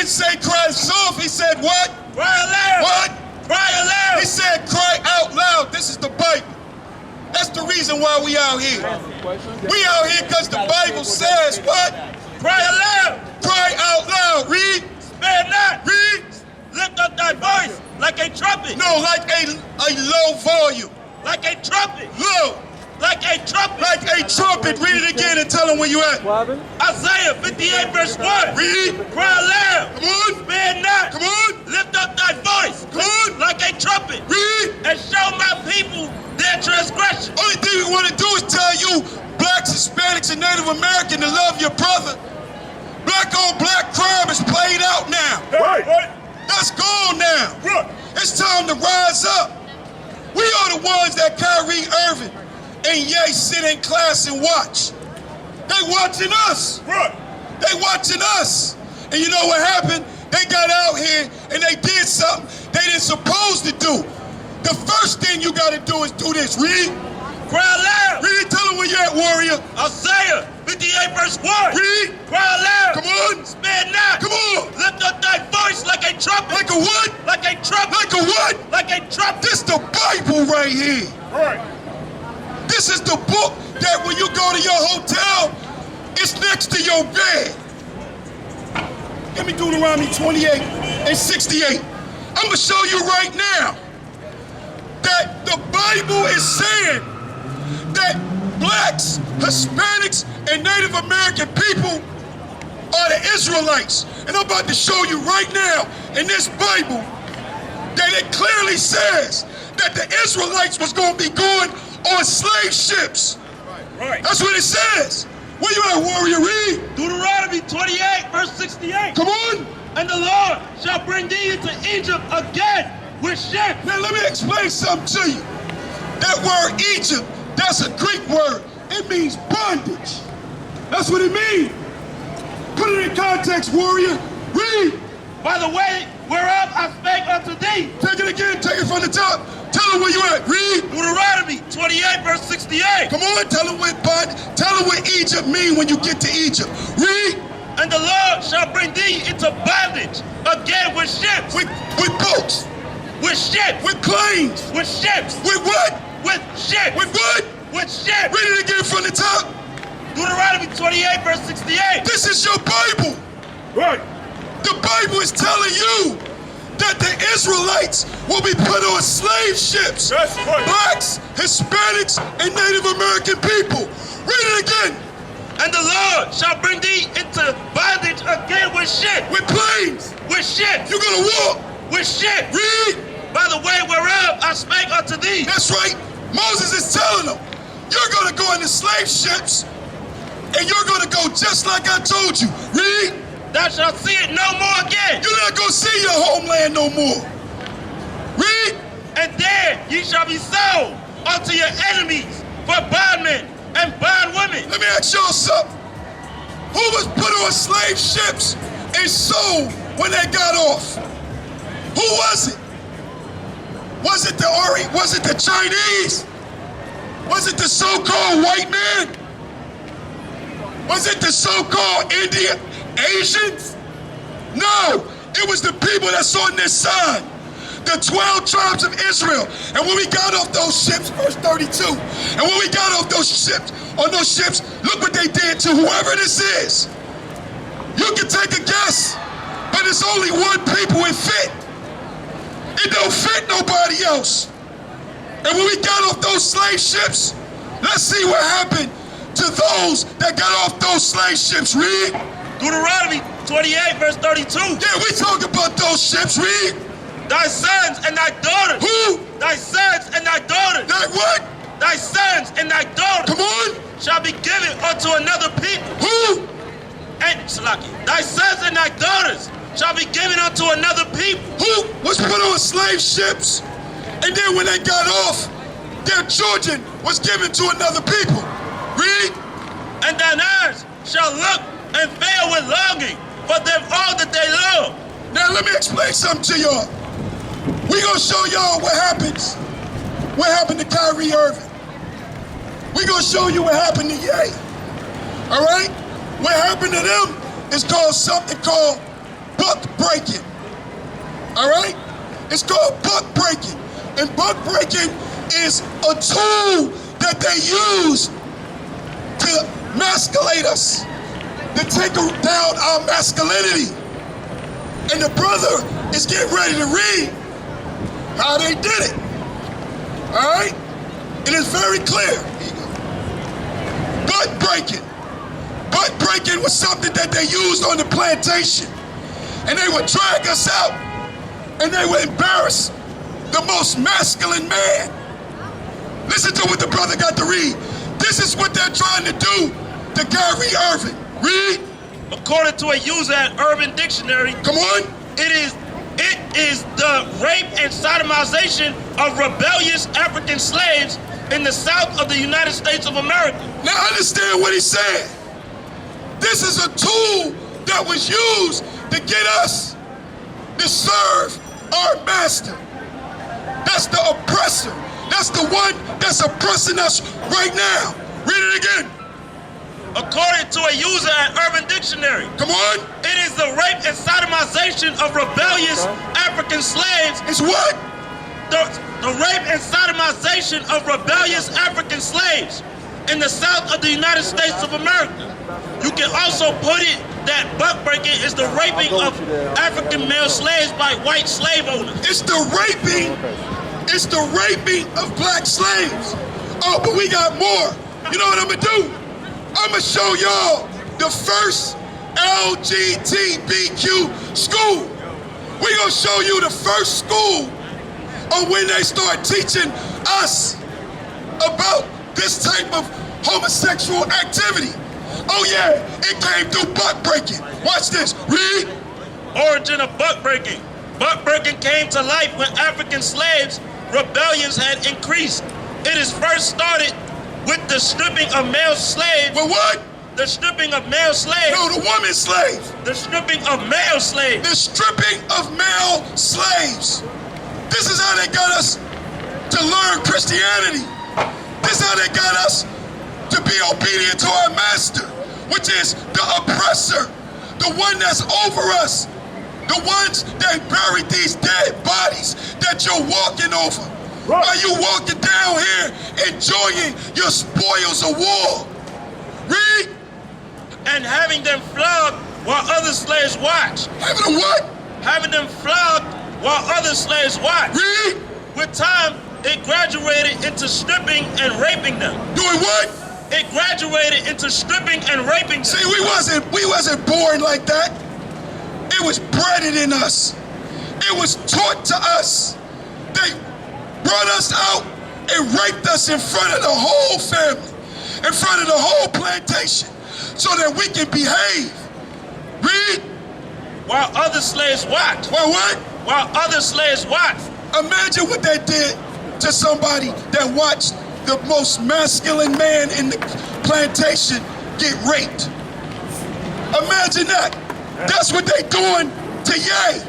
didn't say cry soft. He said what? Cry aloud. What? Cry aloud. He said cry out loud. This is the Bible. That's the reason why we out here. We out here because the Bible says what? Cry aloud. Cry out loud. Read. Spare not. Read. Lift up thy voice like a trumpet. No, like a low volume. Like a trumpet. Low. Like a trumpet. Like a trumpet. Read it again and tell them where you at. Isaiah 58 verse 1. Read. Cry aloud. Come on. Spare not. Come on. Lift up thy voice. Come on. Like a trumpet. Read. And show my people their transgression. Only thing we want to do is tell you, blacks, Hispanics, and Native American, to love your brother. Black on black crime is played out now. Right. That's gone now. Right. It's time to rise up. We are the ones that Kyrie Irving and Ye sit in class and watch. They watching us. Right. They watching us. And you know what happened? They got out here and they did something they didn't supposed to do. The first thing you got to do is do this. Read. Cry aloud. Read. Tell them where you're at, warrior. Isaiah 58 verse 1. Read. Cry aloud. Come on. Spare not. Come on. Lift up thy voice like a trumpet. Like a what? Like a trumpet. Like a what? Like a trumpet. This the Bible right here. Right. This is the book that when you go to your hotel, it's next to your bed. Give me Deuteronomy 28 and 68. I'm going to show you right now that the Bible is saying that blacks, Hispanics, and Native American people are the Israelites. And I'm about to show you right now in this Bible that it clearly says that the Israelites was going to be going on slave ships. Right. That's what it says. Where you at, warrior? Read. Deuteronomy 28 verse 68. Come on. And the Lord shall bring thee into Egypt again with ships. Now let me explain something to you. That word Egypt, that's a Greek word. It means bondage. That's what it means. Put it in context, warrior. Read. By the way whereof I spake unto thee. Take it again. Take it from the top. Tell them where you at. Read. Deuteronomy 28 verse 68. Come on. Tell them what Egypt mean when you get to Egypt. Read. And the Lord shall bring thee into bondage again with ships. With boats. With ships. With planes. With ships. With what? With ships. With what? With ships. Read it again from the top. Deuteronomy 28 verse 68. This is your Bible. Right. The Bible is telling you that the Israelites will be put on slave ships. That's right. Blacks, Hispanics, and Native American people. Read it again. And the Lord shall bring thee into bondage again with ships. With planes. With ships. You're gonna walk. With ships. Read. By the way whereof I spake unto thee. That's right. Moses is telling them, you're gonna go into slave ships, and you're gonna go just like I told you. Read. Thou shalt see it no more again. You're not gonna see your homeland no more. Read. And there ye shall be sold unto your enemies for bondmen and bondwomen. Let me ask y'all something. Who was put on slave ships and sold when they got off? Who was it? Was it the Chinese? Was it the so-called white man? Was it the so-called Asians? No, it was the people that's on this side. The 12 tribes of Israel. And when we got off those ships, verse 32, and when we got off those ships, look what they did to whoever this is. You can take a guess, but it's only one people it fit. It don't fit nobody else. And when we got off those slave ships, let's see what happened to those that got off those slave ships. Read. Deuteronomy 28 verse 32. Yeah, we talk about those ships. Read. Thy sons and thy daughters. Who? Thy sons and thy daughters. Thy what? Thy sons and thy daughters. Come on. Shall be given unto another people. Who? And Salaki. Thy sons and thy daughters shall be given unto another people. Who was put on slave ships, and then when they got off, their children was given to another people. Read. And thine eyes shall look and fail with longing for them all that they love. Now let me explain something to y'all. We gonna show y'all what happens. What happened to Kyrie Irving. We gonna show you what happened to Ye. All right? What happened to them is called something called buck breaking. All right? It's called buck breaking. And buck breaking is a tool that they use to masculate us, to take down our masculinity. And the brother is getting ready to read how they did it. All right? It is very clear. Butt breaking. Butt breaking was something that they used on the plantation. And they would drag us out and they would embarrass the most masculine man. Listen to what the brother got to read. This is what they're trying to do to Kyrie Irving. Read. According to a user at Urban Dictionary, Come on. it is the rape and sodomization of rebellious African slaves in the South of the United States of America. Now understand what he's saying. This is a tool that was used to get us to serve our master. That's the oppressor. That's the one that's oppressing us right now. Read it again. According to a user at Urban Dictionary, Come on. it is the rape and sodomization of rebellious African slaves. It's what? The rape and sodomization of rebellious African slaves in the South of the United States of America. You can also put it that buck breaking is the raping of African male slaves by white slave owners. It's the raping. It's the raping of black slaves. Oh, but we got more. You know what I'm gonna do? I'm gonna show y'all the first LGBTQ school. We're gonna show you the first school on when they start teaching us about this type of homosexual activity. Oh yeah, it came through buck breaking. Watch this, read. Origin of buck breaking. Buck breaking came to life when African slaves' rebellions had increased. It is first started with the stripping of male slaves. Well, what? The stripping of male slaves. No, the woman slave. The stripping of male slaves. The stripping of male slaves. This is how they got us to learn Christianity. This is how they got us to be obedient to our master, which is the oppressor, the one that's over us, the ones that buried these dead bodies that you're walking over. While you walking down here enjoying your spoils of war. Read. And having them flogged while other slaves watch. Having them what? Having them flogged while other slaves watch. Read. With time, it graduated into stripping and raping them. Doing what? It graduated into stripping and raping them. See, we wasn't born like that. It was bred in us. It was taught to us. They brought us out and raped us in front of the whole family, in front of the whole plantation, so that we can behave. Read. While other slaves watch. Well, what? While other slaves watch. Imagine what they did to somebody that watched the most masculine man in the plantation get raped. Imagine that. That's what they doing to Ye.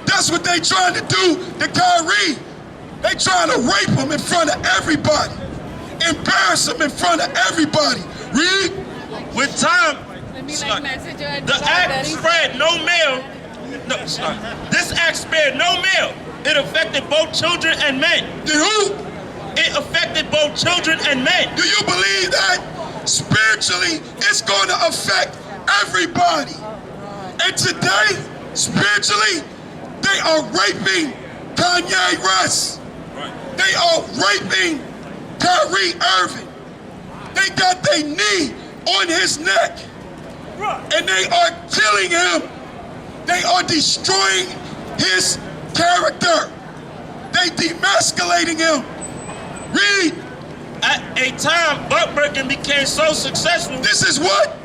That's what they trying to do to Kyrie. They trying to rape him in front of everybody. Embarrass him in front of everybody. Read. With time, The act spared no male. This act spared no male. It affected both children and men. Did who? It affected both children and men. Do you believe that? Spiritually, it's going to affect everybody. And today, spiritually, they are raping Kanye West. They are raping Kyrie Irving. They got their knee on his neck. And they are killing him. They are destroying his character. They demasculating him. Read. At a time, buck breaking became so successful. This is what?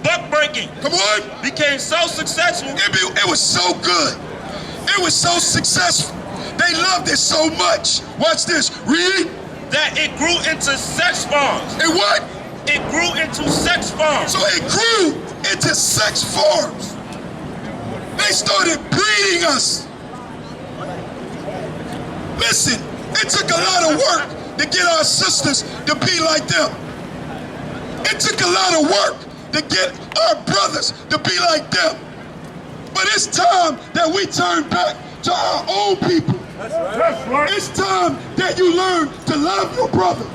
Buck breaking. Come on. Became so successful. It was so good. It was so successful. They loved it so much. Watch this. Read. That it grew into sex farms. And what? It grew into sex farms. So it grew into sex farms. They started breeding us. Listen, it took a lot of work to get our sisters to be like them. It took a lot of work to get our brothers to be like them. But it's time that we turn back to our own people. That's right. It's time that you learn to love your brother.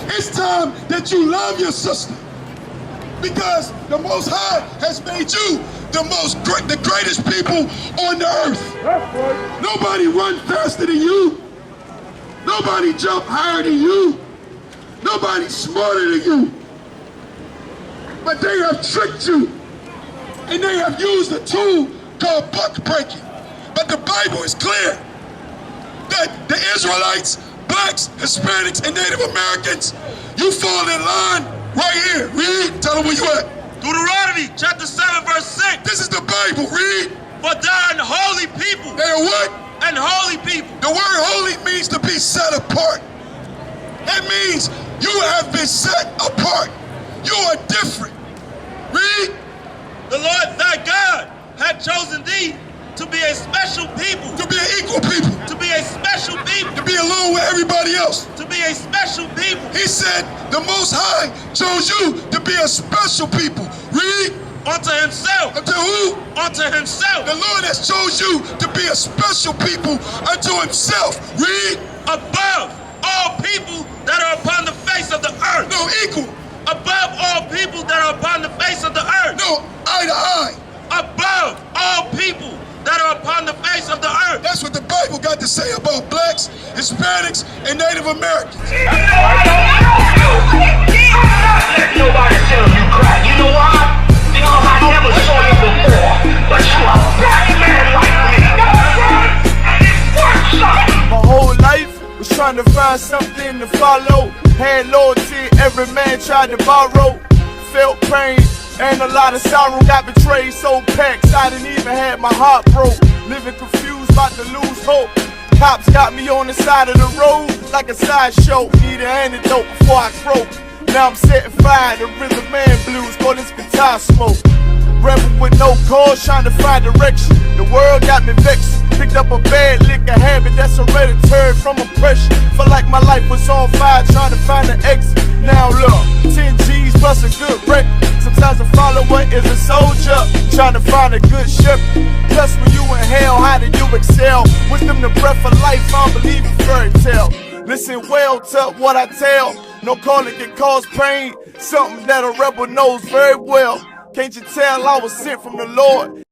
It's time that you love your sister. Because the Most High has made you the greatest people on the earth. That's right. Nobody run faster than you. Nobody jump higher than you. Nobody smarter than you. But they have tricked you. And they have used a tool called buck breaking. But the Bible is clear that the Israelites, blacks, Hispanics, and Native Americans, you fall in line right here. Read. Tell them where you at. Deuteronomy chapter 7 verse 6. This is the Bible. Read. For they are an holy people. They are what? And holy people. The word holy means to be set apart. That means you have been set apart. You are different. Read. The Lord thy God hath chosen thee to be a special people. To be an equal people. To be a special people. To be alone with everybody else. To be a special people. He said the Most High chose you to be a special people. Read. Unto himself. Unto who? Unto himself. The Lord has chose you to be a special people unto himself. Read. Above all people that are upon the face of the earth. No, equal. Above all people that are upon the face of the earth. No, eye to eye. Above all people that are upon the face of the earth. That's what the Bible got to say about blacks, Hispanics, and Native Americans. Let nobody tell you cry. You know why? Because I never saw you before. But you a black man like me. And it works something. My whole life was trying to find something to follow. Had loyalty, every man tried to borrow. Felt pain and a lot of sorrow. Got betrayed, so packed, I didn't even have my heart broke. Living confused, about to lose hope. Cops got me on the side of the road like a sideshow. Need an antidote before I croak. Now I'm setting fire to rhythm man blues, for this guitar smoke. Rebel with no cause, trying to find direction. The world got me vexed. Picked up a bad liquor habit that's hereditary from oppression. Felt like my life was on fire, trying to find an exit. Now look, 10 G's plus a good record. Sometimes a follower is a soldier, trying to find a good shepherd. Plus when you in hell, how do you excel? Wisdom the breath of life, I don't believe in fairy tale. Listen well to what I tell. No calling can cause pain, something that a rebel knows very well. Can't you tell I was sent from the Lord?